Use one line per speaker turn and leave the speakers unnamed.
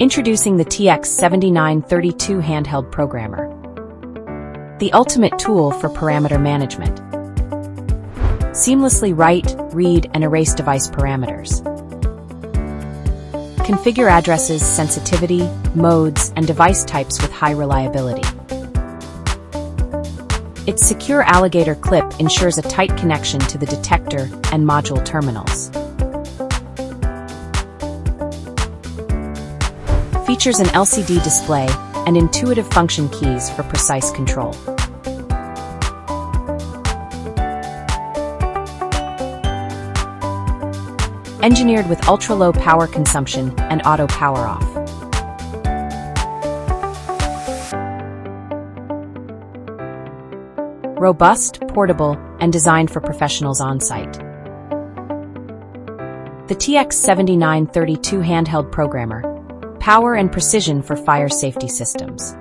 Introducing the TX7932 Handheld Programmer, the ultimate tool for parameter management. Seamlessly write, read, and erase device parameters. Configure addresses, sensitivity, modes, and device types with high reliability. Its secure alligator clip ensures a tight connection to the detector and module terminals. Features an LCD display and intuitive function keys for precise control. Engineered with ultra-low power consumption and auto power-off. Robust, portable, and designed for professionals on-site. The TX7932 Handheld Programmer. Power and precision for fire safety systems.